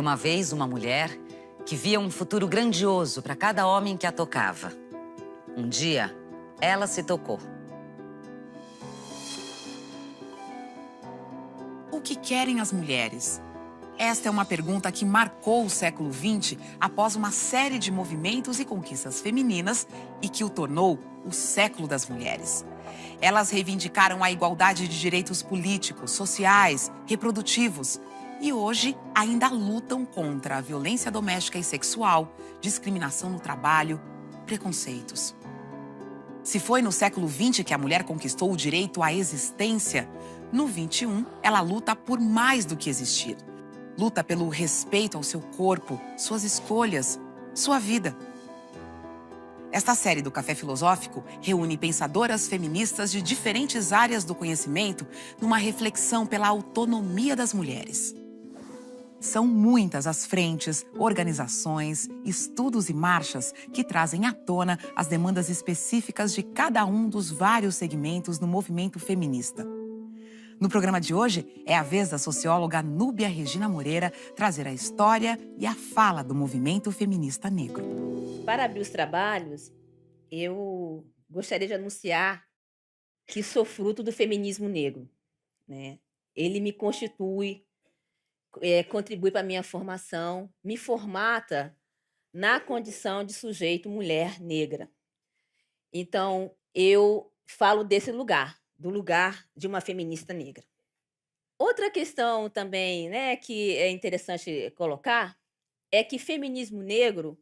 Era uma vez uma mulher que via um futuro grandioso para cada homem que a tocava. Um dia, ela se tocou. O que querem as mulheres? Esta é uma pergunta que marcou o século XX após uma série de movimentos e conquistas femininas e que o tornou o século das mulheres. Elas reivindicaram a igualdade de direitos políticos, sociais, reprodutivos e hoje ainda lutam contra a violência doméstica e sexual, discriminação no trabalho, preconceitos. Se foi no século XX que a mulher conquistou o direito à existência, no XXI ela luta por mais do que existir. Luta pelo respeito ao seu corpo, suas escolhas, sua vida. Esta série do Café Filosófico reúne pensadoras feministas de diferentes áreas do conhecimento numa reflexão pela autonomia das mulheres. São muitas as frentes, organizações, estudos e marchas que trazem à tona as demandas específicas de cada um dos vários segmentos do movimento feminista. No programa de hoje, é a vez da socióloga Núbia Regina Moreira trazer a história e a fala do movimento feminista negro. Para abrir os trabalhos, eu gostaria de anunciar que sou fruto do feminismo negro, né? Ele me constitui, contribui para a minha formação, me formata na condição de sujeito mulher negra. Então, eu falo desse lugar, do lugar de uma feminista negra. Outra questão também, né, que é interessante colocar, é que feminismo negro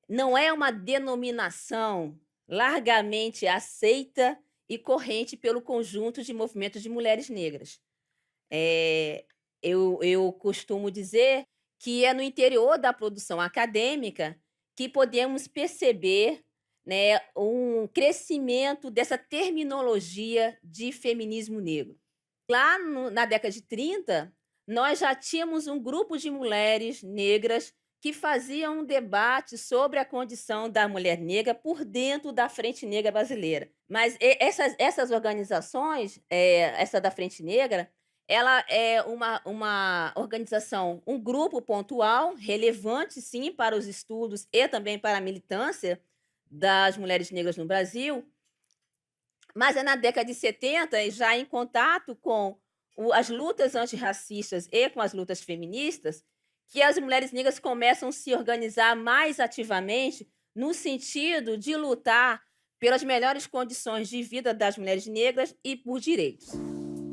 não é uma denominação largamente aceita e corrente pelo conjunto de movimentos de mulheres negras. Eu costumo dizer que é no interior da produção acadêmica que podemos perceber, né, um crescimento dessa terminologia de feminismo negro. Lá na década de 30, nós já tínhamos um grupo de mulheres negras que faziam um debate sobre a condição da mulher negra por dentro da Frente Negra Brasileira. Mas essas organizações, essa da Frente Negra, ela é uma organização, um grupo pontual, relevante, sim, para os estudos e também para a militância das mulheres negras no Brasil, mas é na década de 70, e já em contato com as lutas antirracistas e com as lutas feministas, que as mulheres negras começam a se organizar mais ativamente no sentido de lutar pelas melhores condições de vida das mulheres negras e por direitos.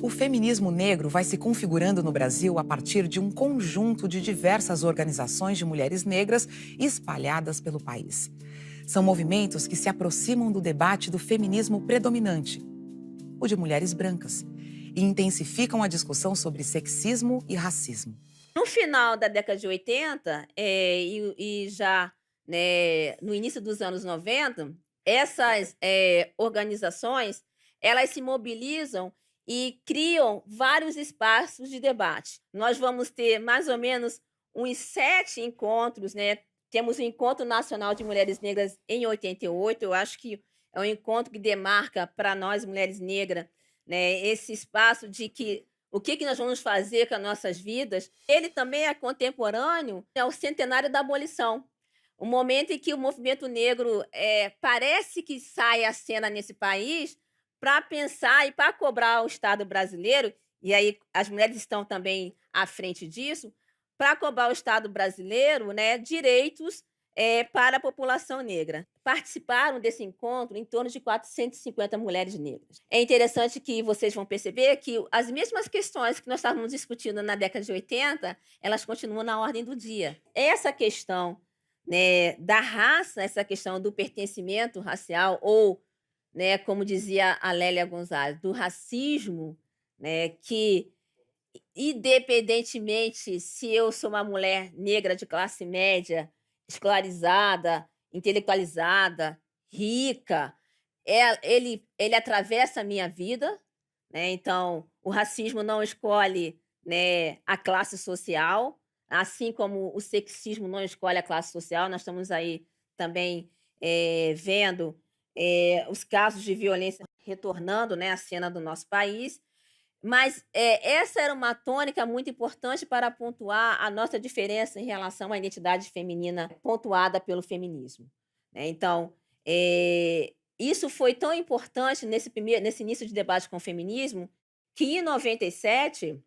O feminismo negro vai se configurando no Brasil a partir de um conjunto de diversas organizações de mulheres negras espalhadas pelo país. São movimentos que se aproximam do debate do feminismo predominante, o de mulheres brancas, e intensificam a discussão sobre sexismo e racismo. No final da década de 80 e já, né, no início dos anos 90, essas organizações elas se mobilizam e criam vários espaços de debate. Nós vamos ter mais ou menos uns 7 encontros, né? Temos o Encontro Nacional de Mulheres Negras em 88, eu acho que é um encontro que demarca para nós, mulheres negras, né, esse espaço de que o que nós vamos fazer com as nossas vidas. Ele também é contemporâneo ao centenário da abolição, o momento em que o movimento negro parece que sai à cena nesse país para pensar e para cobrar ao Estado brasileiro, e aí as mulheres estão também à frente disso, para cobrar ao Estado brasileiro, né, direitos para a população negra. Participaram desse encontro em torno de 450 mulheres negras. É interessante que vocês vão perceber que as mesmas questões que nós estávamos discutindo na década de 80, elas continuam na ordem do dia. Essa questão, né, da raça, essa questão do pertencimento racial ou, né, como dizia a Lélia Gonzalez, do racismo, né, que independentemente se eu sou uma mulher negra de classe média, escolarizada, intelectualizada, rica, ele atravessa a minha vida, né? Então, o racismo não escolhe, né, a classe social, assim como o sexismo não escolhe a classe social. Nós estamos aí também vendo os casos de violência retornando, né, à cena do nosso país. Mas essa era uma tônica muito importante para pontuar a nossa diferença em relação à identidade feminina pontuada pelo feminismo, né. Então, isso foi tão importante nesse início de debate com o feminismo, que em 97,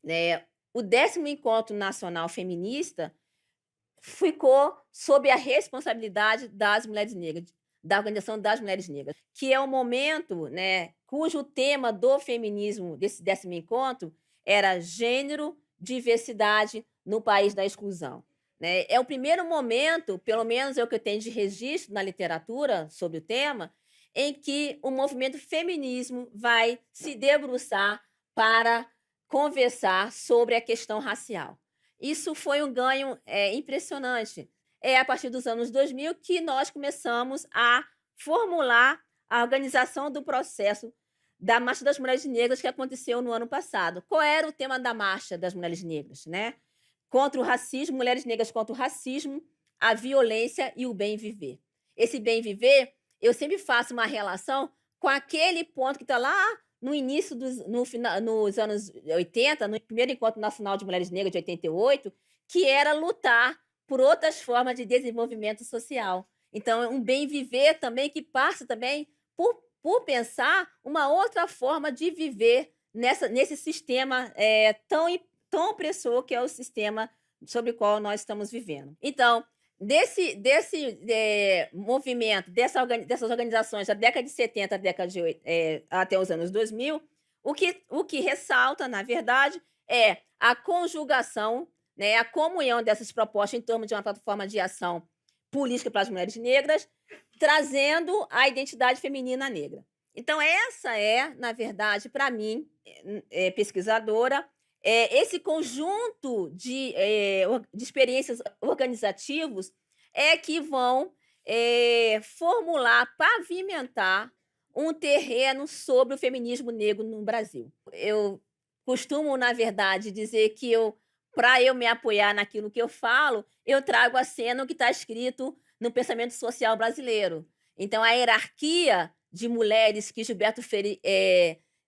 né, o 10º Encontro Nacional Feminista ficou sob a responsabilidade das mulheres negras, da Organização das Mulheres Negras, que é um momento, né, cujo tema do feminismo desse 10º encontro era gênero, diversidade no país da exclusão, né. É o primeiro momento, pelo menos é o que eu tenho de registro na literatura sobre o tema, em que o movimento feminismo vai se debruçar para conversar sobre a questão racial. Isso foi um ganho, impressionante. É a partir dos anos 2000 que nós começamos a formular a organização do processo da Marcha das Mulheres Negras, que aconteceu no ano passado. Qual era o tema da Marcha das Mulheres Negras, né? Contra o racismo, mulheres negras contra o racismo, a violência e o bem viver. Esse bem viver, eu sempre faço uma relação com aquele ponto que está lá no início nos anos 80, no primeiro Encontro Nacional de Mulheres Negras de 88, que era lutar por outras formas de desenvolvimento social. Então, é um bem viver também que passa também por pensar uma outra forma de viver nesse sistema tão opressor que é o sistema sobre o qual nós estamos vivendo. Então, desse movimento, dessas organizações da década de 70 até os anos 2000, o que ressalta, na verdade, é a conjugação, né, a comunhão dessas propostas em torno de uma plataforma de ação política para as mulheres negras, trazendo a identidade feminina negra. Então, essa é, na verdade, para mim, pesquisadora, esse conjunto de experiências organizativos que vão formular, pavimentar um terreno sobre o feminismo negro no Brasil. Eu costumo, na verdade, dizer que para eu me apoiar naquilo que eu falo, eu trago à cena o que está escrito no pensamento social brasileiro. Então, a hierarquia de mulheres que Gilberto Freire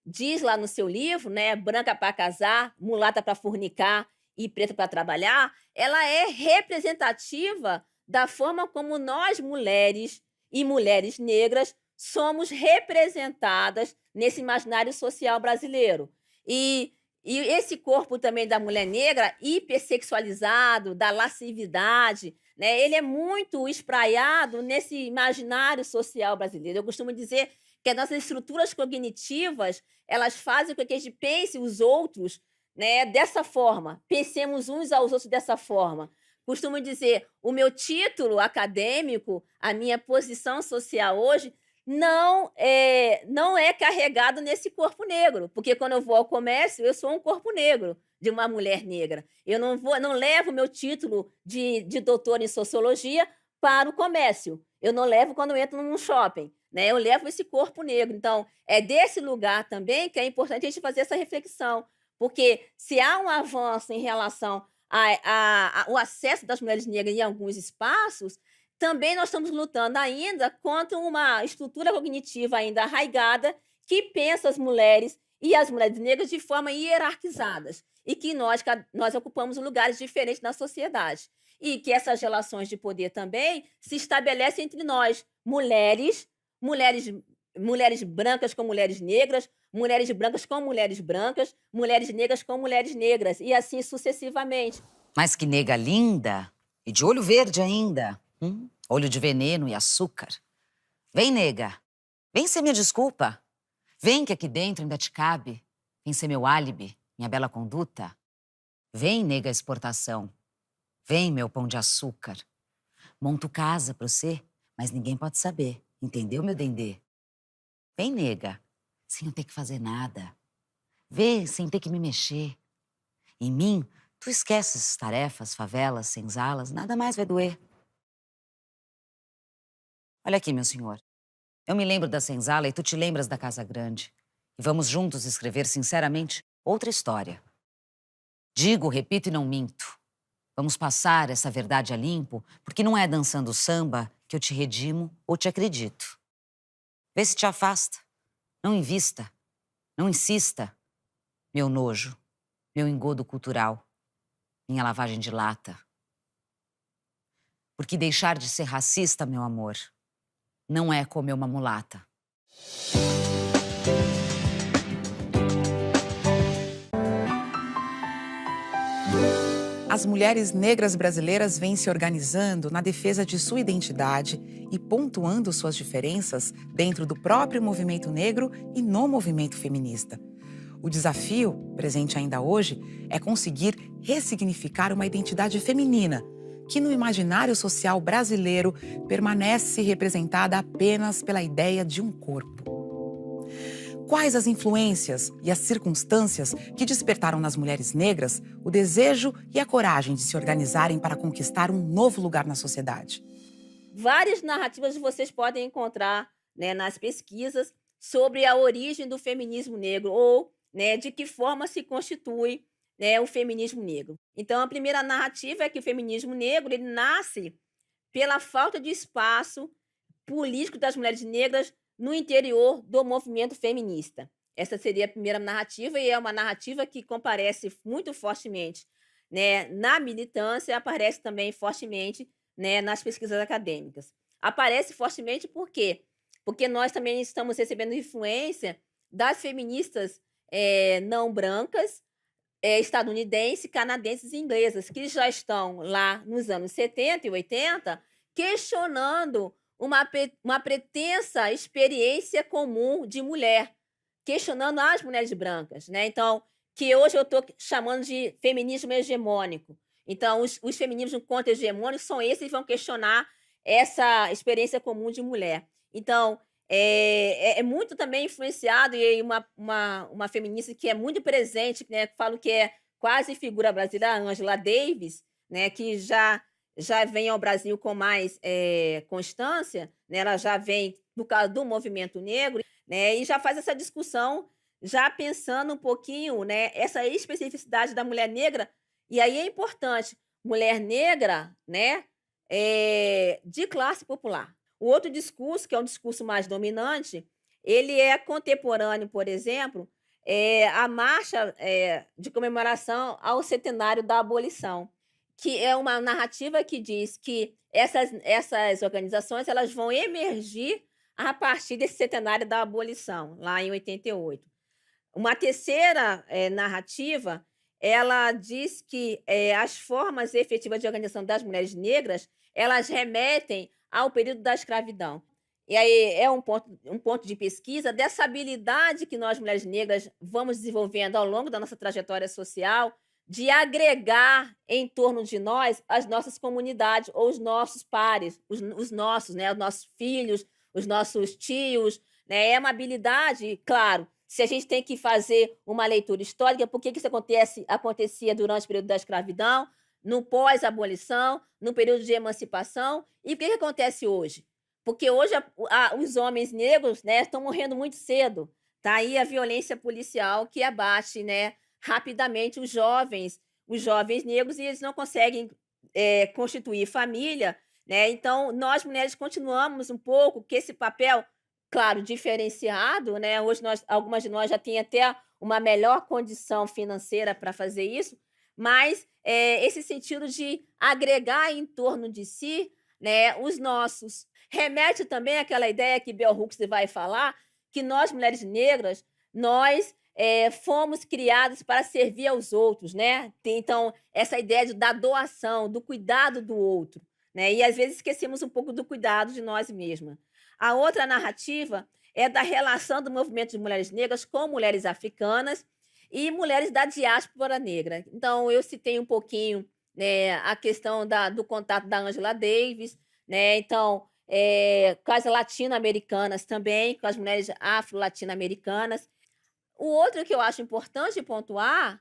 diz lá no seu livro, né, branca para casar, mulata para fornicar e preta para trabalhar, ela é representativa da forma como nós, mulheres e mulheres negras, somos representadas nesse imaginário social brasileiro. E esse corpo também da mulher negra, hipersexualizado, da lascividade, né, ele é muito espraiado nesse imaginário social brasileiro. Eu costumo dizer que as nossas estruturas cognitivas, elas fazem com que a gente pense os outros, né, dessa forma, pensemos uns aos outros dessa forma. Costumo dizer, o meu título acadêmico, a minha posição social hoje, não é carregado nesse corpo negro, porque quando eu vou ao comércio, eu sou um corpo negro de uma mulher negra. Eu não levo meu título de doutora em sociologia para o comércio. Eu não levo quando eu entro num shopping, né? Eu levo esse corpo negro. Então, é desse lugar também que é importante a gente fazer essa reflexão, porque se há um avanço em relação ao acesso das mulheres negras em alguns espaços, também nós estamos lutando ainda contra uma estrutura cognitiva ainda arraigada que pensa as mulheres e as mulheres negras de forma hierarquizadas e que nós ocupamos lugares diferentes na sociedade. E que essas relações de poder também se estabelecem entre nós, mulheres brancas com mulheres negras, mulheres brancas com mulheres brancas, mulheres negras com mulheres negras, e assim sucessivamente. Mas que nega linda! E de olho verde ainda. Olho de veneno e açúcar. Vem, nega. Vem ser minha desculpa. Vem que aqui dentro ainda te cabe. Vem ser meu álibi, minha bela conduta. Vem, nega exportação. Vem, meu pão de açúcar. Monto casa pra você, mas ninguém pode saber. Entendeu, meu dendê? Vem, nega, sem eu ter que fazer nada. Vê, sem ter que me mexer. Em mim, tu esquece essas tarefas, favelas, senzalas, nada mais vai doer. Olha aqui, meu senhor. Eu me lembro da senzala e tu te lembras da casa grande. E vamos juntos escrever, sinceramente, outra história. Digo, repito e não minto. Vamos passar essa verdade a limpo, porque não é dançando samba que eu te redimo ou te acredito. Vê se te afasta. Não invista. Não insista. meu nojo, meu engodo cultural, minha lavagem de lata. Porque deixar de ser racista, meu amor, não é comer uma mulata. As mulheres negras brasileiras vêm se organizando na defesa de sua identidade e pontuando suas diferenças dentro do próprio movimento negro e no movimento feminista. O desafio, presente ainda hoje, é conseguir ressignificar uma identidade feminina, que no imaginário social brasileiro permanece representada apenas pela ideia de um corpo. Quais as influências e as circunstâncias que despertaram nas mulheres negras o desejo e a coragem de se organizarem para conquistar um novo lugar na sociedade? Várias narrativas vocês podem encontrar, né, nas pesquisas sobre a origem do feminismo negro ou, né, de que forma se constitui, né, o feminismo negro. Então, a primeira narrativa é que o feminismo negro ele nasce pela falta de espaço político das mulheres negras no interior do movimento feminista. Essa seria a primeira narrativa e é uma narrativa que comparece muito fortemente, né, na militância, aparece também fortemente, né, nas pesquisas acadêmicas. Aparece fortemente por quê? Porque nós também estamos recebendo influência das feministas não brancas, estadunidenses, canadenses e inglesas, que já estão lá nos anos 70 e 80 questionando uma pretensa experiência comum de mulher, questionando as mulheres brancas, né? Então, que hoje eu estou chamando de feminismo hegemônico. Então, os feminismos contra-hegemônicos são esses que vão questionar essa experiência comum de mulher. Então, é muito também influenciado, e uma feminista que é muito presente, né? Falo que é quase figura brasileira, a Angela Davis, né? Que já vem ao Brasil com mais constância, né? Ela já vem no caso do movimento negro, né? E já faz essa discussão, já pensando um pouquinho, né? Essa especificidade da mulher negra. E aí é importante, mulher negra, né? De classe popular. O outro discurso, que é um discurso mais dominante, ele é contemporâneo, por exemplo, a marcha de comemoração ao centenário da abolição, que é uma narrativa que diz que essas organizações elas vão emergir a partir desse centenário da abolição, lá em 88. Uma terceira narrativa, ela diz que as formas efetivas de organização das mulheres negras, elas remetem ao período da escravidão. E aí é um ponto de pesquisa dessa habilidade que nós, mulheres negras, vamos desenvolvendo ao longo da nossa trajetória social, de agregar em torno de nós as nossas comunidades ou os nossos pares, os nossos, né, os nossos filhos, os nossos tios, né? É uma habilidade, claro, se a gente tem que fazer uma leitura histórica, por que isso acontecia durante o período da escravidão, no pós-abolição, no período de emancipação, e o que acontece hoje? Porque hoje os homens negros, né, estão morrendo muito cedo. Está aí a violência policial que abate, né, rapidamente os jovens negros, e eles não conseguem constituir família, né? Então, nós mulheres continuamos um pouco que esse papel, claro, diferenciado, né? Hoje algumas de nós já têm até uma melhor condição financeira para fazer isso, mas esse sentido de agregar em torno de si, né, os nossos. Remete também àquela ideia que Bell Hooks vai falar, que nós, mulheres negras, nós fomos criadas para servir aos outros, né? Então, essa ideia da doação, do cuidado do outro, né? E às vezes esquecemos um pouco do cuidado de nós mesmas. A outra narrativa é da relação do movimento de mulheres negras com mulheres africanas e mulheres da diáspora negra. Então, eu citei um pouquinho, né, a questão do contato da Angela Davis, né? Então, com as latino-americanas também, com as mulheres afro-latino-americanas. O outro que eu acho importante pontuar,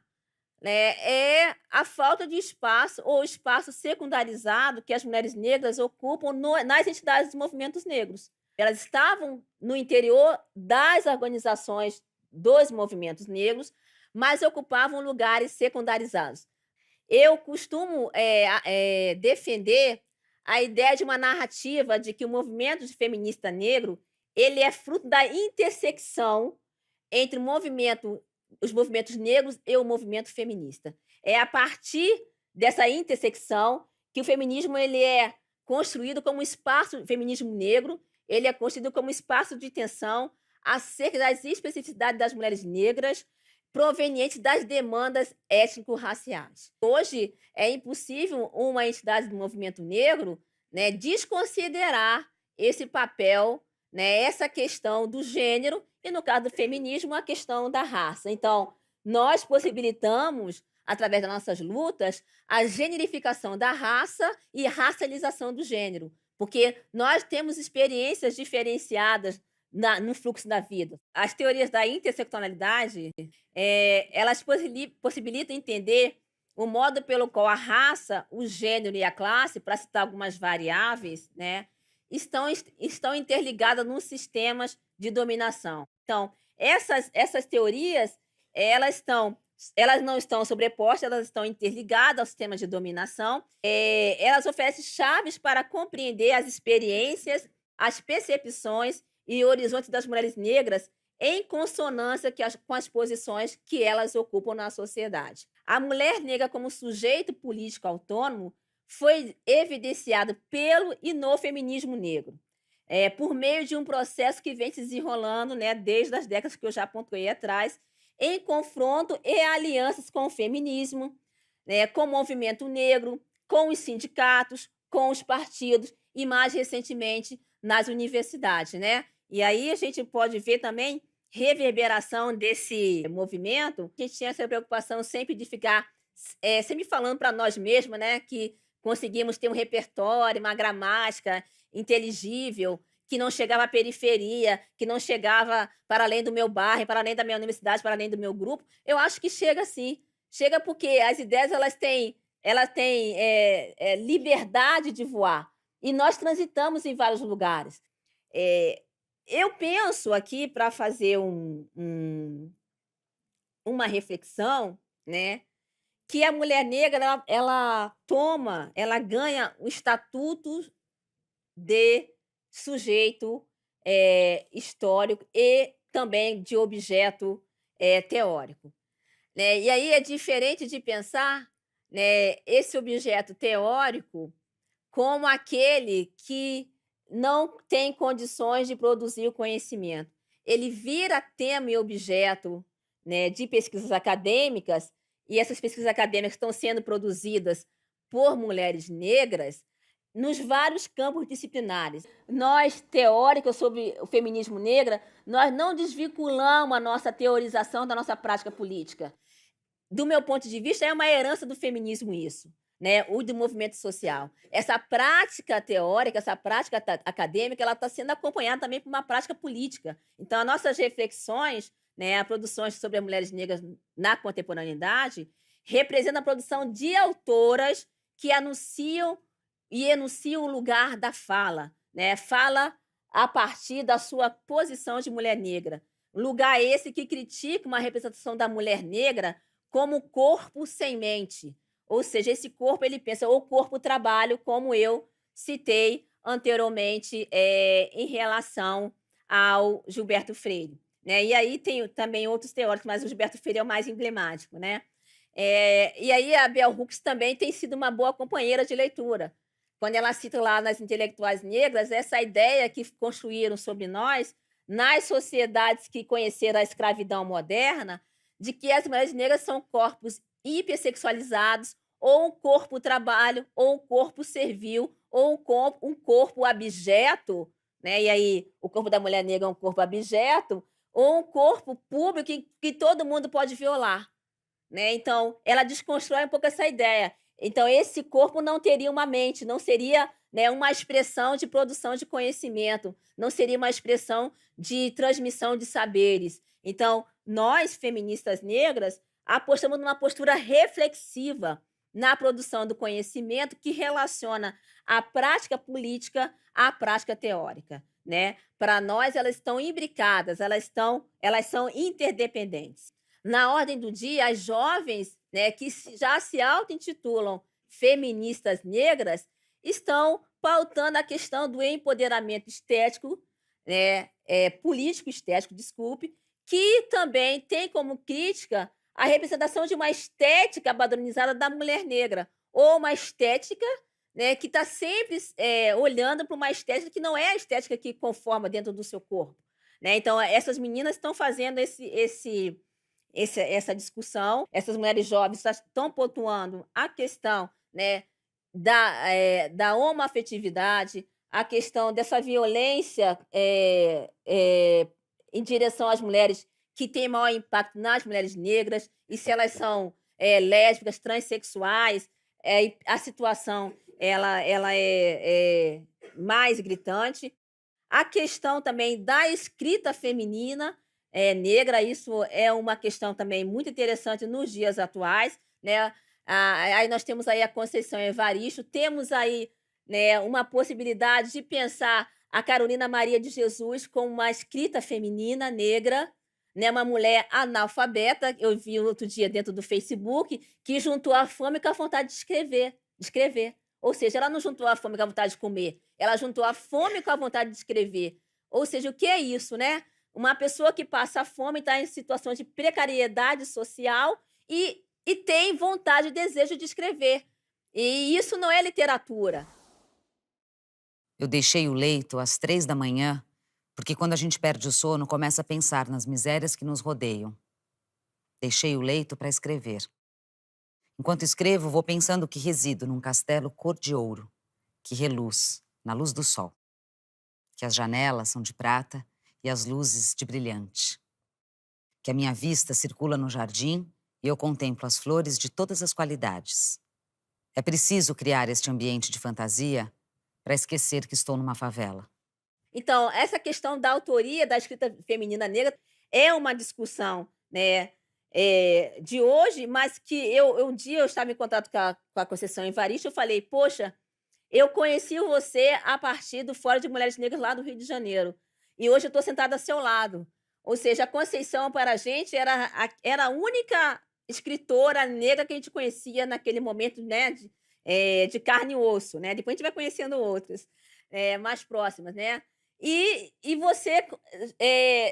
né, é a falta de espaço ou espaço secundarizado que as mulheres negras ocupam nas entidades dos movimentos negros. Elas estavam no interior das organizações dos movimentos negros, mas ocupavam lugares secundarizados. Eu costumo defender a ideia de uma narrativa de que o movimento feminista negro ele é fruto da intersecção entre o movimento os movimentos negros e o movimento feminista. É a partir dessa intersecção que o feminismo ele é construído como espaço, o feminismo negro, ele é construído como espaço de tensão acerca das especificidades das mulheres negras provenientes das demandas étnico-raciais. Hoje, é impossível uma entidade do movimento negro, né, desconsiderar esse papel, né, essa questão do gênero e, no caso do feminismo, a questão da raça. Então, nós possibilitamos, através das nossas lutas, a generificação da raça e racialização do gênero, porque nós temos experiências diferenciadas no fluxo da vida. As teorias da interseccionalidade, elas possibilitam entender o modo pelo qual a raça, o gênero e a classe, para citar algumas variáveis, né, estão interligadas nos sistemas de dominação. Então, essas teorias, elas não estão sobrepostas, elas estão interligadas aos sistemas de dominação. Elas oferecem chaves para compreender as experiências, as percepções e horizontes das mulheres negras em consonância com as posições que elas ocupam na sociedade. A mulher negra como sujeito político autônomo foi evidenciada pelo e no feminismo negro, por meio de um processo que vem se desenrolando, né, desde as décadas que eu já pontuei atrás, em confronto e alianças com o feminismo, né, com o movimento negro, com os sindicatos, com os partidos e, mais recentemente, nas universidades, né? E aí a gente pode ver também reverberação desse movimento. A gente tinha essa preocupação sempre de ficar sempre falando para nós mesmos, né, que conseguimos ter um repertório, uma gramática inteligível, que não chegava à periferia, que não chegava para além do meu bairro, para além da minha universidade, para além do meu grupo. Eu acho que chega sim. Chega porque as ideias elas têm liberdade de voar. E nós transitamos em vários lugares. Eu penso aqui, para fazer uma reflexão, né, que a mulher negra ela ganha o estatuto de sujeito histórico e também de objeto teórico, né? E aí é diferente de pensar, né, esse objeto teórico como aquele que não tem condições de produzir o conhecimento. Ele vira tema e objeto, né, de pesquisas acadêmicas, e essas pesquisas acadêmicas estão sendo produzidas por mulheres negras nos vários campos disciplinares. Nós, teóricos sobre o feminismo negro, nós não desvinculamos a nossa teorização da nossa prática política. Do meu ponto de vista, é uma herança do feminismo isso, né? O do movimento social. Essa prática teórica, essa prática acadêmica, ela está sendo acompanhada também por uma prática política. Então, as nossas reflexões, né, as produções sobre as mulheres negras na contemporaneidade, representam a produção de autoras que anunciam e enunciam o lugar da fala, né? Fala a partir da sua posição de mulher negra. Lugar esse que critica uma representação da mulher negra como corpo sem mente. Ou seja, esse corpo, ele pensa o corpo-trabalho, como eu citei anteriormente em relação ao Gilberto Freire, né? E aí tem também outros teóricos, mas o Gilberto Freire é o mais emblemático, né? E aí a Bell Hooks também tem sido uma boa companheira de leitura. Quando ela cita lá nas intelectuais negras, essa ideia que construíram sobre nós, nas sociedades que conheceram a escravidão moderna, de que as mulheres negras são corpos hipersexualizados, ou um corpo-trabalho, ou um corpo servil, ou um corpo abjeto, né? E aí o corpo da mulher negra é um corpo abjeto, ou um corpo público que todo mundo pode violar, né? Então, ela desconstrói um pouco essa ideia. Então, esse corpo não teria uma mente, não seria, né, uma expressão de produção de conhecimento, não seria uma expressão de transmissão de saberes. Então, nós, feministas negras, apostamos numa postura reflexiva na produção do conhecimento que relaciona a prática política à prática teórica, né? Para nós, elas estão imbricadas, elas são interdependentes. Na ordem do dia, as jovens, né, que já se auto-intitulam feministas negras estão pautando a questão do empoderamento estético, né, político estético, desculpe, que também tem como crítica a representação de uma estética padronizada da mulher negra, ou uma estética, né, que está sempre olhando para uma estética que não é a estética que conforma dentro do seu corpo. Né? Então, essas meninas estão fazendo essa discussão, essas mulheres jovens estão pontuando a questão, né, da homoafetividade, a questão dessa violência em direção às mulheres que tem maior impacto nas mulheres negras, e se elas são lésbicas, transexuais, a situação ela é mais gritante. A questão também da escrita feminina negra, isso é uma questão também muito interessante nos dias atuais, né? Aí nós temos aí a Conceição Evaristo, temos aí, né, uma possibilidade de pensar a Carolina Maria de Jesus como uma escrita feminina negra, né, uma mulher analfabeta. Eu vi outro dia dentro do Facebook que juntou a fome com a vontade de escrever. Ou seja, ela não juntou a fome com a vontade de comer, ela juntou a fome com a vontade de escrever. Ou seja, o que é isso, né? Uma pessoa que passa fome, está em situação de precariedade social e tem vontade e desejo de escrever. E isso não é literatura. Eu deixei o leito às 3 da manhã, porque quando a gente perde o sono, começa a pensar nas misérias que nos rodeiam. Deixei o leito para escrever. Enquanto escrevo, vou pensando que resido num castelo cor de ouro, que reluz na luz do sol. Que as janelas são de prata e as luzes de brilhante. Que a minha vista circula no jardim e eu contemplo as flores de todas as qualidades. É preciso criar este ambiente de fantasia para esquecer que estou numa favela. Então, essa questão da autoria da escrita feminina negra é uma discussão, né, de hoje, mas que um dia eu estava em contato com a Conceição Evaristo, eu falei, poxa, eu conheci você a partir do Fórum de Mulheres Negras lá do Rio de Janeiro, e hoje eu estou sentada ao seu lado. Ou seja, a Conceição para a gente era a única escritora negra que a gente conhecia naquele momento, né, de carne e osso, né? Depois a gente vai conhecendo outras mais próximas, né? E você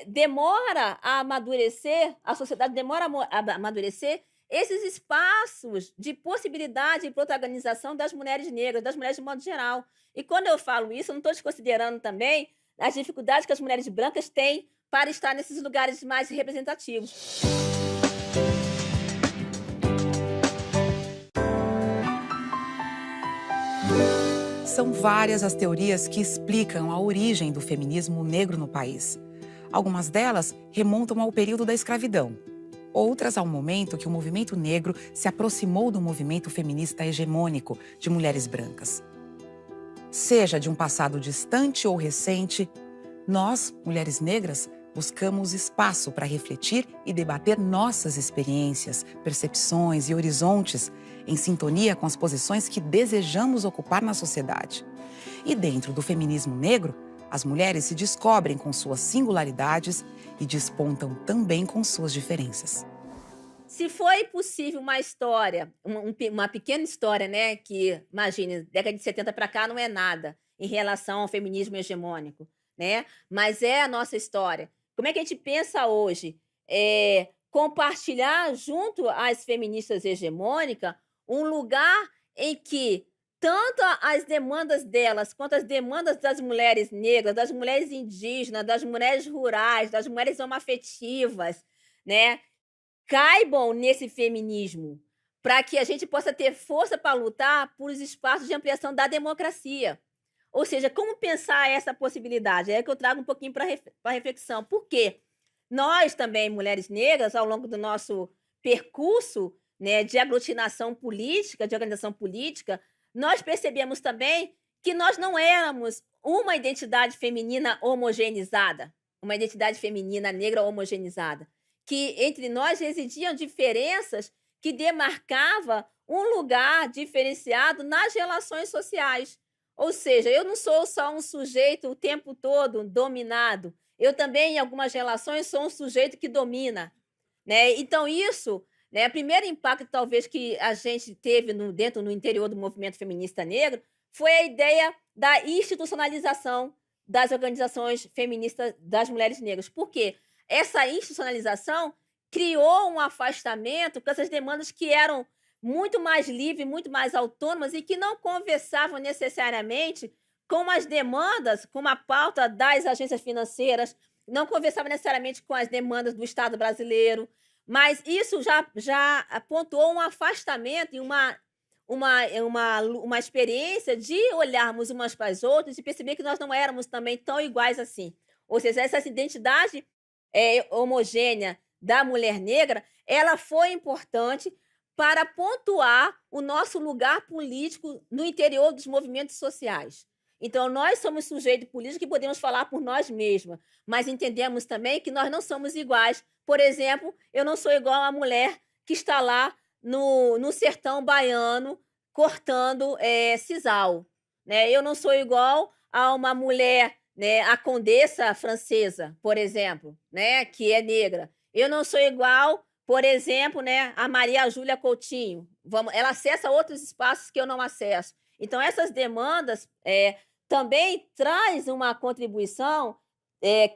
demora a amadurecer, a sociedade demora a amadurecer esses espaços de possibilidade e protagonização das mulheres negras, das mulheres de modo geral. E quando eu falo isso, eu não estou desconsiderando também as dificuldades que as mulheres brancas têm para estar nesses lugares mais representativos. São várias as teorias que explicam a origem do feminismo negro no país. Algumas delas remontam ao período da escravidão. Outras ao momento que o movimento negro se aproximou do movimento feminista hegemônico de mulheres brancas. Seja de um passado distante ou recente, nós, mulheres negras, buscamos espaço para refletir e debater nossas experiências, percepções e horizontes em sintonia com as posições que desejamos ocupar na sociedade. E dentro do feminismo negro, as mulheres se descobrem com suas singularidades e despontam também com suas diferenças. Se foi possível uma história, uma pequena história, né, que, imagine, década de 70 para cá não é nada em relação ao feminismo hegemônico, né? Mas é a nossa história. Como é que a gente pensa hoje? Compartilhar junto às feministas hegemônicas um lugar em que tanto as demandas delas quanto as demandas das mulheres negras, das mulheres indígenas, das mulheres rurais, das mulheres homoafetivas, né, caibam nesse feminismo, para que a gente possa ter força para lutar por os espaços de ampliação da democracia. Ou seja, como pensar essa possibilidade? É que eu trago um pouquinho para reflexão. Por quê? Nós também, mulheres negras, ao longo do nosso percurso, né, de aglutinação política, de organização política, nós percebemos também que nós não éramos uma identidade feminina homogeneizada, uma identidade feminina negra homogeneizada, que entre nós residiam diferenças que demarcavam um lugar diferenciado nas relações sociais. Ou seja, eu não sou só um sujeito o tempo todo dominado, eu também, em algumas relações, sou um sujeito que domina. Né? Então, isso, né, o primeiro impacto, talvez, que a gente teve no interior do movimento feminista negro foi a ideia da institucionalização das organizações feministas das mulheres negras. Por quê? essa institucionalização criou um afastamento com essas demandas que eram muito mais livres, muito mais autônomas e que não conversavam necessariamente com as demandas, com a pauta das agências financeiras, não conversava necessariamente com as demandas do Estado brasileiro, mas isso já apontou um afastamento e uma experiência de olharmos umas para as outras e perceber que nós não éramos também tão iguais assim. Ou seja, essa identidade homogênea da mulher negra, ela foi importante para pontuar o nosso lugar político no interior dos movimentos sociais. Então, nós somos sujeito político e podemos falar por nós mesmas, mas entendemos também que nós não somos iguais. Por exemplo, eu não sou igual a mulher que está lá no sertão baiano cortando sisal. Né? Eu não sou igual a uma mulher, né, a condessa francesa, por exemplo, né, que é negra. Eu não sou igual, por exemplo, né, a Maria Júlia Coutinho. Ela acessa outros espaços que eu não acesso. Então, essas demandas também traz uma contribuição,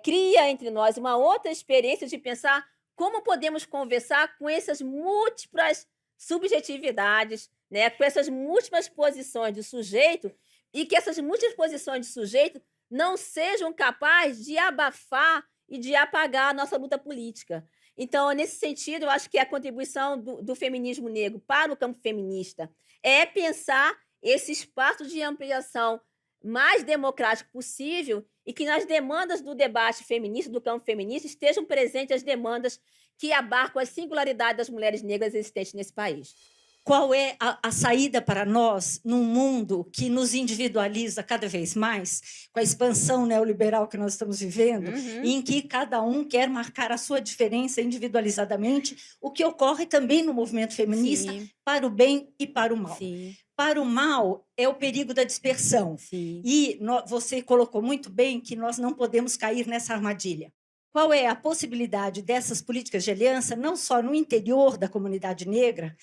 cria entre nós uma outra experiência de pensar como podemos conversar com essas múltiplas subjetividades, né, com essas múltiplas posições do sujeito, e que essas múltiplas posições de sujeito não sejam capazes de abafar e de apagar a nossa luta política. Então, nesse sentido, eu acho que a contribuição do feminismo negro para o campo feminista é pensar esse espaço de ampliação mais democrático possível e que nas demandas do debate feminista, do campo feminista, estejam presentes as demandas que abarcam a singularidade das mulheres negras existentes nesse país. Qual é a saída para nós num mundo que nos individualiza cada vez mais, com a expansão neoliberal que nós estamos vivendo, em que cada um quer marcar a sua diferença individualizadamente, o que ocorre também no movimento feminista, sim, para o bem e para o mal. Sim. Para o mal é o perigo da dispersão. Sim. E você colocou muito bem que nós não podemos cair nessa armadilha. Qual é a possibilidade dessas políticas de aliança, não só no interior da comunidade negra,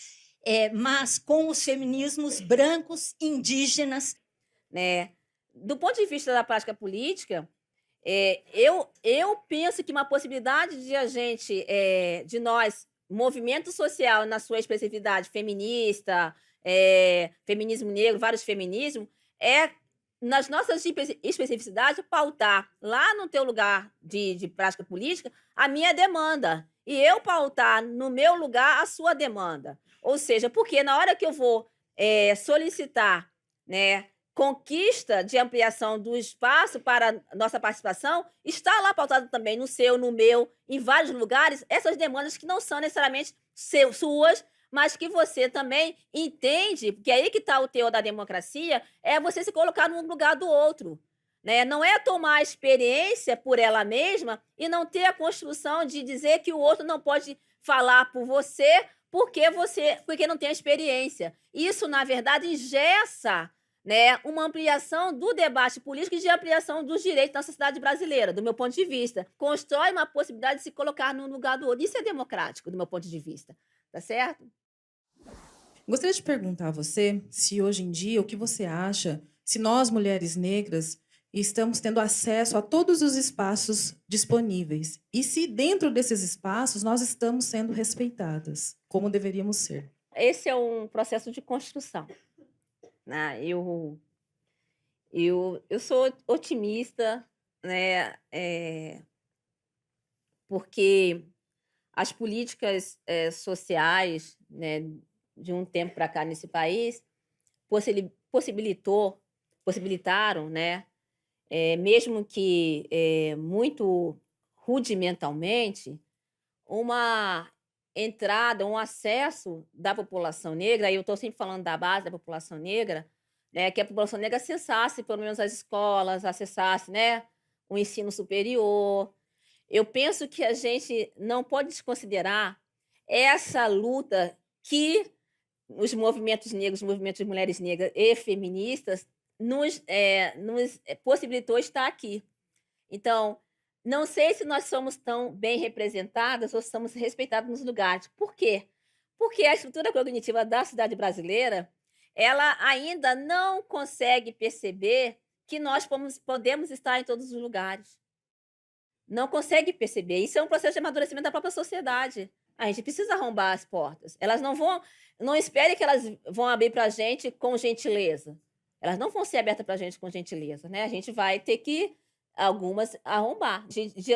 mas com os feminismos brancos, indígenas? Né? Do ponto de vista da prática política, eu penso que uma possibilidade de a gente, de nós, movimento social na sua especificidade feminista, feminismo negro, vários feminismos, nas nossas especificidades, pautar lá no teu lugar de prática política a minha demanda e eu pautar no meu lugar a sua demanda. Ou seja, porque na hora que eu vou solicitar, né, conquista de ampliação do espaço para nossa participação, está lá pautado também no seu, no meu, em vários lugares, essas demandas que não são necessariamente suas, mas que você também entende, porque aí que está o teor da democracia, é você se colocar no lugar do outro. Né? Não é tomar a experiência por ela mesma e não ter a construção de dizer que o outro não pode falar por você porque não tem a experiência. Isso, na verdade, engessa, né, uma ampliação do debate político e de ampliação dos direitos da sociedade brasileira, do meu ponto de vista. Constrói uma possibilidade de se colocar no lugar do outro. Isso é democrático, do meu ponto de vista. Tá certo? Gostaria de perguntar a você se hoje em dia, o que você acha, se nós, mulheres negras, estamos tendo acesso a todos os espaços disponíveis e se dentro desses espaços nós estamos sendo respeitadas, como deveríamos ser. Esse é um processo de construção. Né? Eu sou otimista, né? Porque as políticas sociais, né, de um tempo para cá nesse país possibilitaram, né, mesmo que muito rudimentalmente, uma entrada, um acesso da população negra, e eu estou sempre falando da base da população negra, né, que a população negra acessasse pelo menos as escolas, acessasse, né, o ensino superior. Eu penso que a gente não pode desconsiderar essa luta que os movimentos negros, os movimentos de mulheres negras e feministas nos possibilitou estar aqui. Então, não sei se nós somos tão bem representadas ou somos respeitadas nos lugares. Por quê? Porque a estrutura cognitiva da sociedade brasileira, ela ainda não consegue perceber que nós podemos estar em todos os lugares. não consegue perceber. Isso é um processo de amadurecimento da própria sociedade. A gente precisa arrombar as portas. Elas não espere que elas vão abrir para a gente com gentileza. Elas não vão ser abertas para a gente com gentileza, né? A gente vai ter que, algumas, arrombar.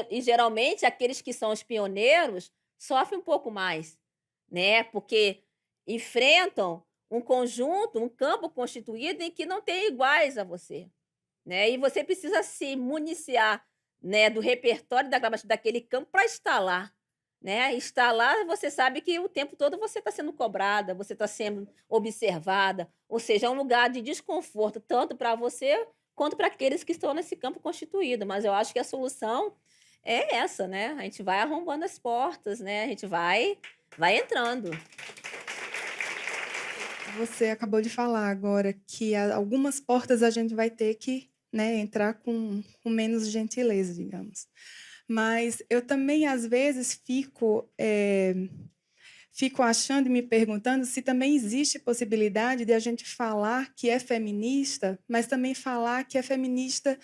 E, geralmente, aqueles que são os pioneiros sofrem um pouco mais, né? Porque enfrentam um conjunto, um campo constituído em que não tem iguais a você, né? E você precisa se municiar, né, do repertório daquele campo para estar lá, né? Estar lá, você sabe que o tempo todo você está sendo cobrada, você está sendo observada, ou seja, é um lugar de desconforto, tanto para você quanto para aqueles que estão nesse campo constituído. Mas eu acho que a solução é essa, né? A gente vai arrombando as portas, né? A gente vai entrando. Você acabou de falar agora que algumas portas a gente vai ter que, né, entrar com menos gentileza, digamos. Mas eu também, às vezes, fico achando e me perguntando se também existe possibilidade de a gente falar que é feminista, mas também falar que é feminista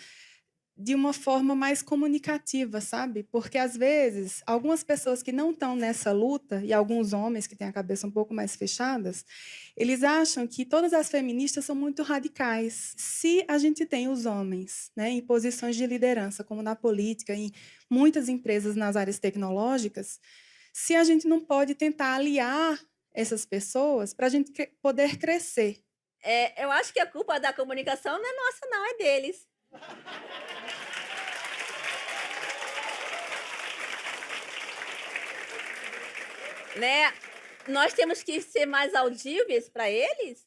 de uma forma mais comunicativa, sabe? Porque, às vezes, algumas pessoas que não estão nessa luta, e alguns homens que têm a cabeça um pouco mais fechadas, eles acham que todas as feministas são muito radicais. Se a gente tem os homens, né, em posições de liderança, como na política, em muitas empresas nas áreas tecnológicas, se a gente não pode tentar aliar essas pessoas para a gente poder crescer. Eu acho que a culpa da comunicação não é nossa, não, é deles. Né? Nós temos que ser mais audíveis para eles.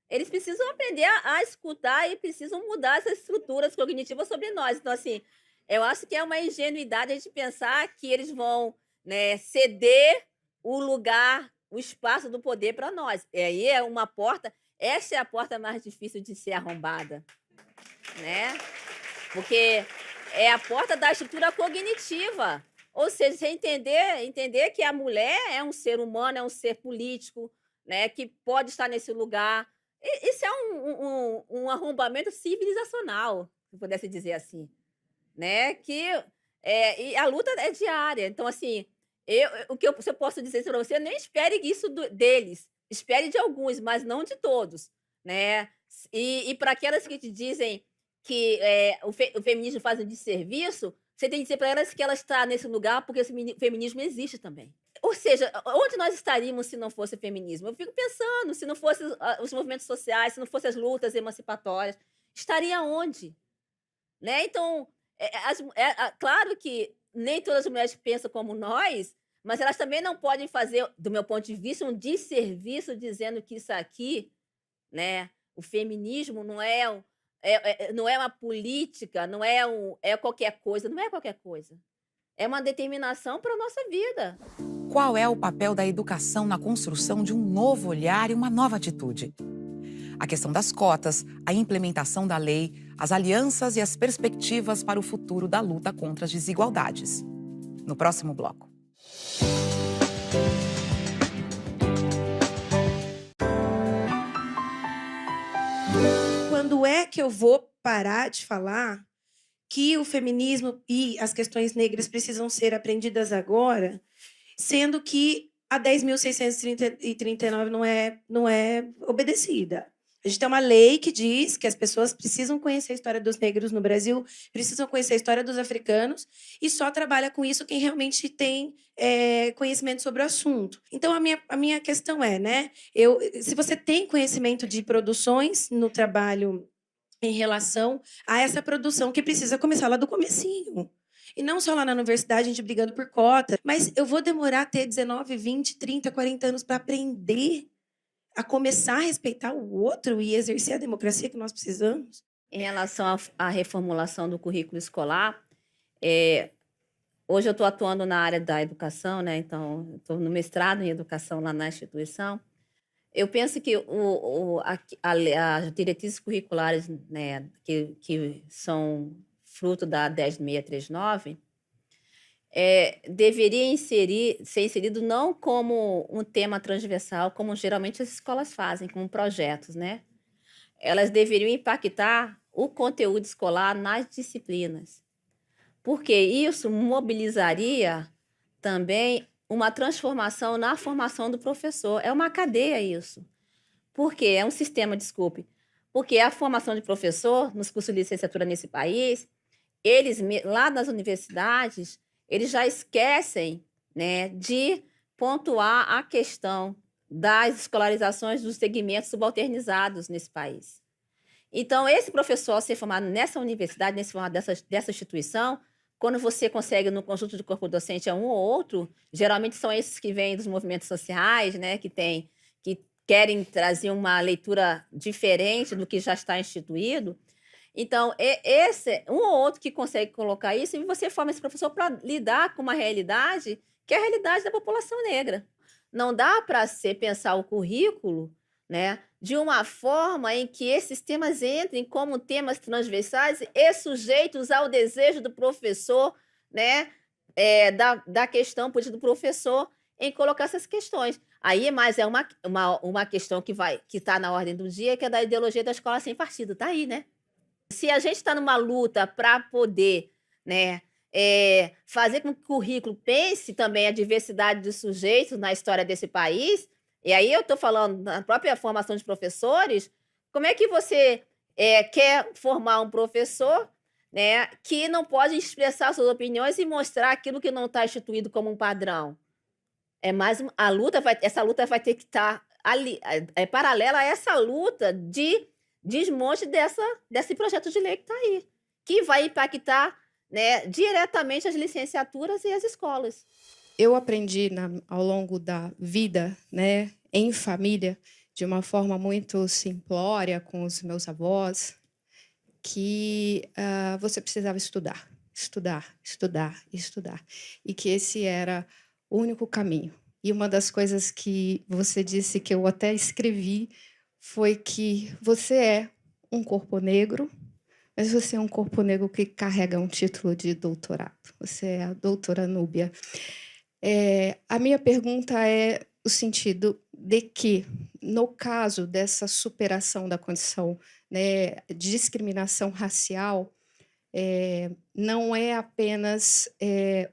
Eles precisam aprender a escutar e precisam mudar essas estruturas cognitivas sobre nós. Então, assim, eu acho que é uma ingenuidade a gente pensar que eles vão, né, ceder o lugar, o espaço do poder para nós. E aí é uma porta, essa é a porta mais difícil de ser arrombada, né? Porque é a porta da estrutura cognitiva. Ou seja, você entender que a mulher é um ser humano, é um ser político, né, que pode estar nesse lugar. Isso é um arrombamento civilizacional, se pudesse dizer assim, né? E a luta é diária. Então, assim, o que eu posso dizer para você, nem espere isso deles. Espere de alguns, mas não de todos, né? E para aquelas que te dizem que o feminismo faz um desserviço, você tem que dizer para elas que ela está nesse lugar porque esse feminismo existe também. Ou seja, onde nós estaríamos se não fosse o feminismo? Eu fico pensando, se não fossem os movimentos sociais, se não fossem as lutas emancipatórias, estaria onde? Né? Então, claro que nem todas as mulheres pensam como nós, mas elas também não podem fazer, do meu ponto de vista, um desserviço dizendo que isso aqui, né, o feminismo não é uma política, não é qualquer coisa, não é qualquer coisa. É uma determinação para a nossa vida. Qual é o papel da educação na construção de um novo olhar e uma nova atitude? A questão das cotas, a implementação da lei, as alianças e as perspectivas para o futuro da luta contra as desigualdades. No próximo bloco. Quando é que eu vou parar de falar que o feminismo e as questões negras precisam ser aprendidas agora, sendo que a 10.639 não é obedecida? A gente tem uma lei que diz que as pessoas precisam conhecer a história dos negros no Brasil, precisam conhecer a história dos africanos, e só trabalha com isso quem realmente tem conhecimento sobre o assunto. Então, a minha questão é, né? Se você tem conhecimento de produções no trabalho em relação a essa produção que precisa começar lá do comecinho. E não só lá na universidade, a gente brigando por cota, mas eu vou demorar a ter 19, 20, 30, 40 anos para aprender a começar a respeitar o outro e exercer a democracia que nós precisamos? Em relação à reformulação do currículo escolar, hoje eu estou atuando na área da educação, né? Então, estou no mestrado em educação lá na instituição. Eu penso que as diretrizes curriculares, né, que são fruto da 10.639, deveria ser inserido não como um tema transversal, como geralmente as escolas fazem, como projetos, né? Elas deveriam impactar o conteúdo escolar nas disciplinas. porque isso mobilizaria também uma transformação na formação do professor. É uma cadeia isso. Por quê? É um sistema, desculpe. Porque a formação de professor, nos cursos de licenciatura nesse país, eles, lá nas universidades, eles já esquecem, né, de pontuar a questão das escolarizações dos segmentos subalternizados nesse país. Então, esse professor, ao ser formado nessa universidade, nesse formado dessa instituição, quando você consegue no conjunto de corpo docente um ou outro, geralmente são esses que vêm dos movimentos sociais, né, que querem trazer uma leitura diferente do que já está instituído. Então, esse um ou outro que consegue colocar isso, e você forma esse professor para lidar com uma realidade que é a realidade da população negra. Não dá para pensar o currículo, né, de uma forma em que esses temas entrem como temas transversais e sujeitos ao desejo do professor, né, da questão do professor em colocar essas questões. Aí, mas é uma questão que está na ordem do dia, que é da ideologia da escola sem partido. Está aí, né? Se a gente está numa luta para poder, né, fazer com que o currículo pense também a diversidade de sujeitos na história desse país, e aí eu estou falando na própria formação de professores, como é que você quer formar um professor, né, que não pode expressar suas opiniões e mostrar aquilo que não está instituído como um padrão? Essa luta vai ter que estar ali, paralela a essa luta de desmonte desse projeto de lei que está aí, que vai impactar, né, diretamente as licenciaturas e as escolas. Eu aprendi ao longo da vida, né, em família, de uma forma muito simplória com os meus avós, que você precisava estudar, estudar, estudar, estudar, e que esse era o único caminho. E uma das coisas que você disse, que eu até escrevi, foi que você é um corpo negro, mas você é um corpo negro que carrega um título de doutorado. Você é a doutora Núbia. A minha pergunta é o sentido de que, no caso dessa superação da condição, né, de discriminação racial, não é apenas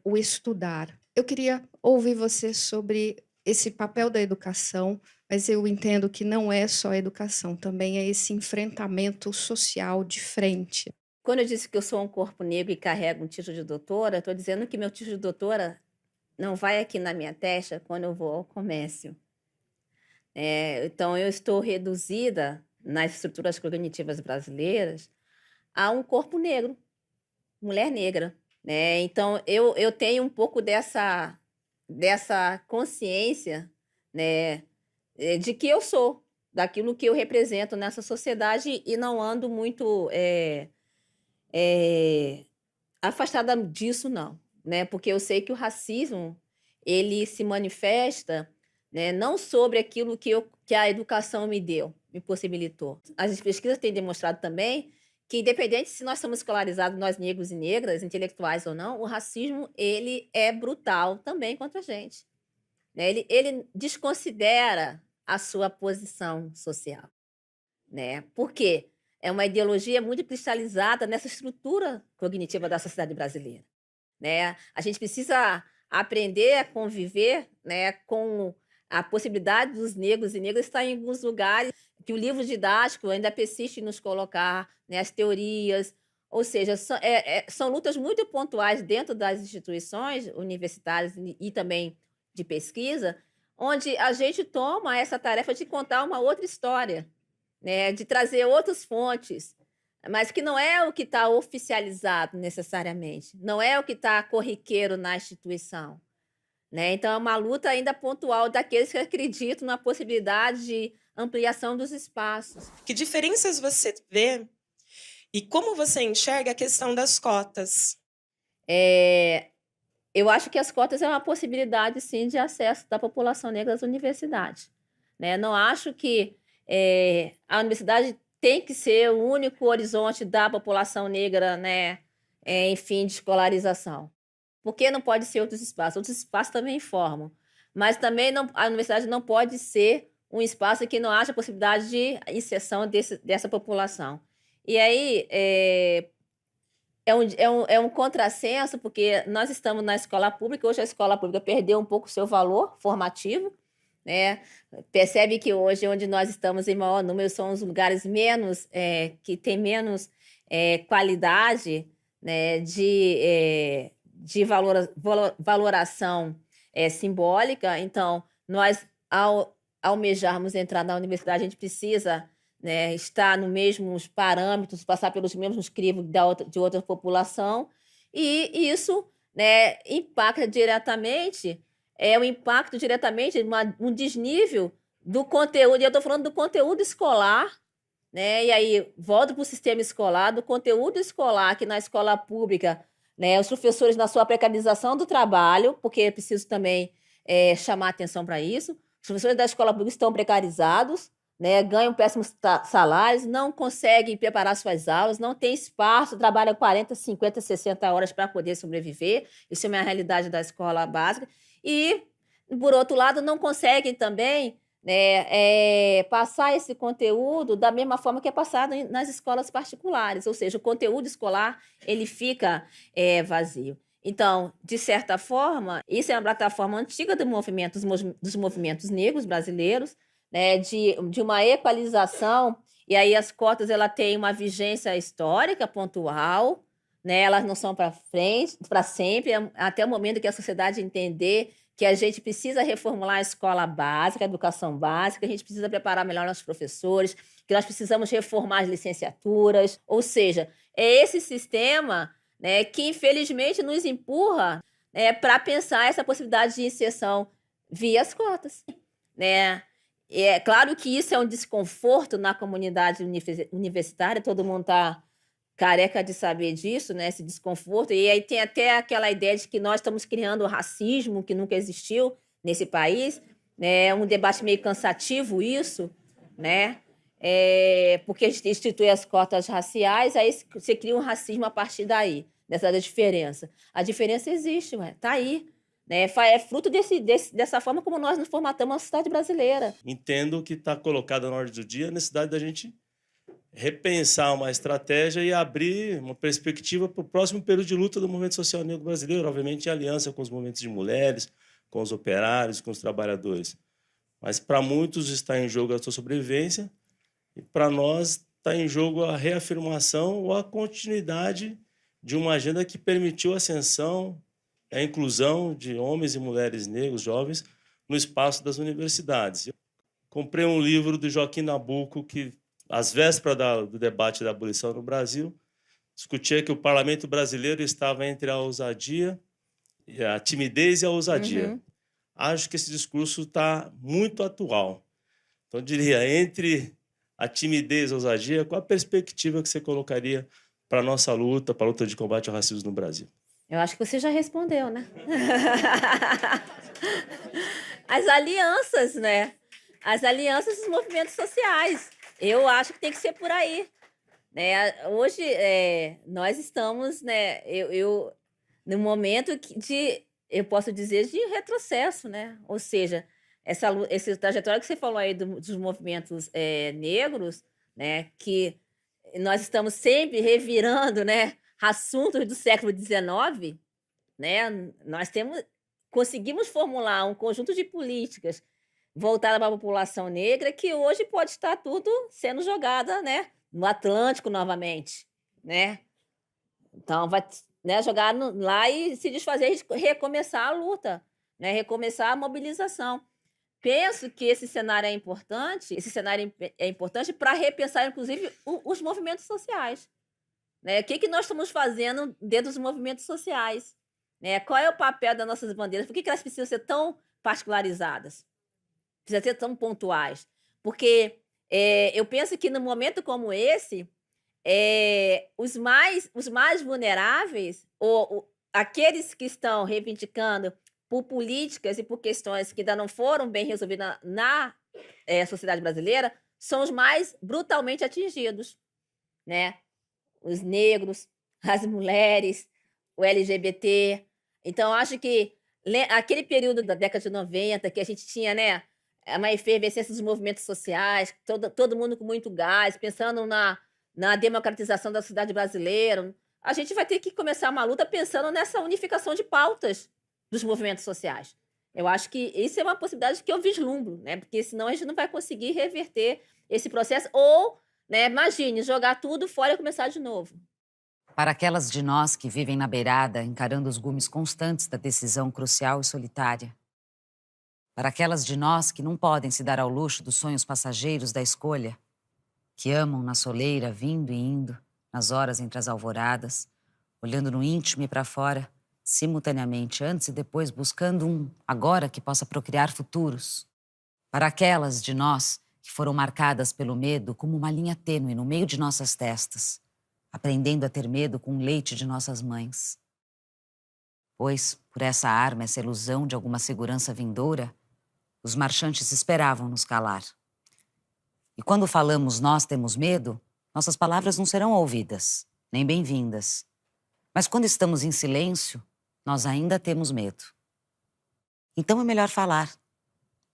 o estudar. Eu queria ouvir você sobre esse papel da educação, mas eu entendo que não é só a educação, também é esse enfrentamento social de frente. Quando eu disse que eu sou um corpo negro e carrego um título de doutora, estou dizendo que meu título de doutora não vai aqui na minha testa quando eu vou ao comércio. Então, eu estou reduzida nas estruturas cognitivas brasileiras a um corpo negro, mulher negra. Né? Então, eu tenho um pouco dessa consciência, né, de que eu sou, daquilo que eu represento nessa sociedade e não ando muito afastada disso, não. Né? Porque eu sei que o racismo ele se manifesta, né, não sobre aquilo que a educação me deu, me possibilitou. As pesquisas têm demonstrado também que, independente se nós somos escolarizados, nós negros e negras, intelectuais ou não, o racismo ele é brutal também contra a gente. Né? Ele desconsidera a sua posição social. Né? Por quê? É uma ideologia muito cristalizada nessa estrutura cognitiva da sociedade brasileira. Né? A gente precisa aprender a conviver, né, com a possibilidade dos negros e negras estar em alguns lugares que o livro didático ainda persiste em nos colocar, né, as teorias, ou seja, são lutas muito pontuais dentro das instituições universitárias e também de pesquisa, onde a gente toma essa tarefa de contar uma outra história, né, de trazer outras fontes, mas que não é o que está oficializado necessariamente, não é o que está corriqueiro na instituição. Né? Então, é uma luta ainda pontual daqueles que acreditam na possibilidade de ampliação dos espaços. Que diferenças você vê e como você enxerga a questão das cotas? Eu acho que as cotas é uma possibilidade, sim, de acesso da população negra às universidades. Né? Não acho que a universidade tem que ser o único horizonte da população negra, né, em fim de escolarização. Porque não pode ser outros espaços? Outros espaços também formam. Mas também a universidade não pode ser um espaço em que não haja possibilidade de inserção dessa população. E aí, é um contrassenso, porque nós estamos na escola pública, hoje a escola pública perdeu um pouco o seu valor formativo, né? Percebe que hoje, onde nós estamos em maior número, são os lugares que têm menos qualidade, né, de valoração simbólica. Então, nós, ao almejarmos entrar na universidade, a gente precisa, né, estar nos mesmos parâmetros, passar pelos mesmos crivos de outra população, e isso, né, impacta diretamente, o impacto diretamente um desnível do conteúdo, e eu estou falando do conteúdo escolar, né, e aí volto para o sistema escolar, do conteúdo escolar, que na escola pública, né, os professores na sua precarização do trabalho, porque é preciso também chamar atenção para isso, os professores da escola pública estão precarizados, né, ganham péssimos salários, não conseguem preparar suas aulas, não tem espaço, trabalham 40, 50, 60 horas para poder sobreviver. Isso é uma realidade da escola básica. E, por outro lado, não conseguem também, né, passar esse conteúdo da mesma forma que é passado nas escolas particulares. Ou seja, o conteúdo escolar ele fica vazio. Então, de certa forma, isso é uma plataforma antiga dos movimentos negros brasileiros, né, de uma equalização, e aí as cotas ela têm uma vigência histórica, pontual, né, elas não são para frente, para sempre, até o momento que a sociedade entender que a gente precisa reformular a escola básica, a educação básica, a gente precisa preparar melhor nossos professores, que nós precisamos reformar as licenciaturas, ou seja, é esse sistema, né, que infelizmente nos empurra para pensar essa possibilidade de inserção via as cotas, né? É claro que isso é um desconforto na comunidade universitária, todo mundo está careca de saber disso, né, esse desconforto, e aí tem até aquela ideia de que nós estamos criando racismo que nunca existiu nesse país, né, um debate meio cansativo isso, né, porque a gente institui as cotas raciais, aí você cria um racismo a partir daí, dessa diferença. A diferença existe, está aí. Né, é fruto dessa forma como nós nos formatamos a sociedade brasileira. Entendo que está colocada na ordem do dia a necessidade da gente repensar uma estratégia e abrir uma perspectiva para o próximo período de luta do movimento social negro brasileiro, obviamente em aliança com os movimentos de mulheres, com os operários, com os trabalhadores. Mas para muitos está em jogo a sua sobrevivência e para nós está em jogo a reafirmação ou a continuidade de uma agenda que permitiu a ascensão, a inclusão de homens e mulheres negros jovens no espaço das universidades. Eu comprei um livro do Joaquim Nabuco que, às vésperas do debate da abolição no Brasil, discutia que o parlamento brasileiro estava entre a ousadia, a timidez e a ousadia. Uhum. Acho que esse discurso está muito atual. Então, eu diria, entre a timidez e a ousadia, qual a perspectiva que você colocaria para a nossa luta, para a luta de combate ao racismo no Brasil? Eu acho que você já respondeu, né? As alianças, né? As alianças dos movimentos sociais. Eu acho que tem que ser por aí. Né? Hoje, nós estamos, né, num momento eu posso dizer, de retrocesso, né? Ou seja, essa trajetória que você falou aí dos movimentos negros, né, que nós estamos sempre revirando, né, assuntos do século XIX, né? Nós conseguimos formular um conjunto de políticas voltadas para a população negra que hoje pode estar tudo sendo jogada, né, no Atlântico novamente, né? Então vai, né, jogar lá e se desfazer, recomeçar a luta, né, recomeçar a mobilização. Penso que esse cenário é importante para repensar, inclusive, os movimentos sociais. Né? O que nós estamos fazendo dentro dos movimentos sociais? Né? Qual é o papel das nossas bandeiras? Por que elas precisam ser tão particularizadas? Precisam ser tão pontuais? Porque eu penso que, num momento como esse, os mais vulneráveis, ou aqueles que estão reivindicando por políticas e por questões que ainda não foram bem resolvidas na sociedade brasileira, são os mais brutalmente atingidos, né? Os negros, as mulheres, o LGBT. Então, acho que aquele período da década de 90, que a gente tinha, né, uma efervescência dos movimentos sociais, todo mundo com muito gás, pensando na democratização da sociedade brasileira, a gente vai ter que começar uma luta pensando nessa unificação de pautas dos movimentos sociais. Eu acho que isso é uma possibilidade que eu vislumbro, né? Porque senão a gente não vai conseguir reverter esse processo ou, né, imagine, jogar tudo fora e começar de novo. Para aquelas de nós que vivem na beirada, encarando os gumes constantes da decisão crucial e solitária. Para aquelas de nós que não podem se dar ao luxo dos sonhos passageiros da escolha, que amam na soleira, vindo e indo, nas horas entre as alvoradas, olhando no íntimo e para fora, simultaneamente, antes e depois, buscando um agora que possa procriar futuros. Para aquelas de nós que foram marcadas pelo medo como uma linha tênue no meio de nossas testas, aprendendo a ter medo com o leite de nossas mães. Pois, por essa arma, essa ilusão de alguma segurança vindoura, os marchantes esperavam nos calar. E quando falamos nós temos medo, nossas palavras não serão ouvidas, nem bem-vindas. Mas quando estamos em silêncio, nós ainda temos medo. Então é melhor falar,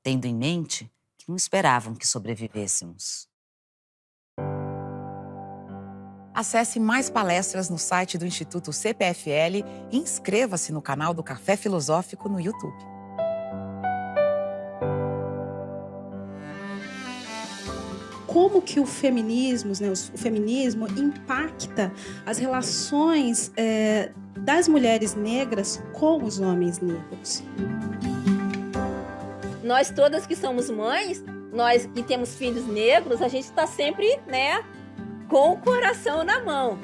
tendo em mente que não esperavam que sobrevivêssemos. Acesse mais palestras no site do Instituto CPFL e inscreva-se no canal do Café Filosófico no YouTube. Como que o feminismo, né, o feminismo impacta as relações das mulheres negras com os homens negros? Nós todas que somos mães, nós que temos filhos negros, a gente está sempre, né, com o coração na mão.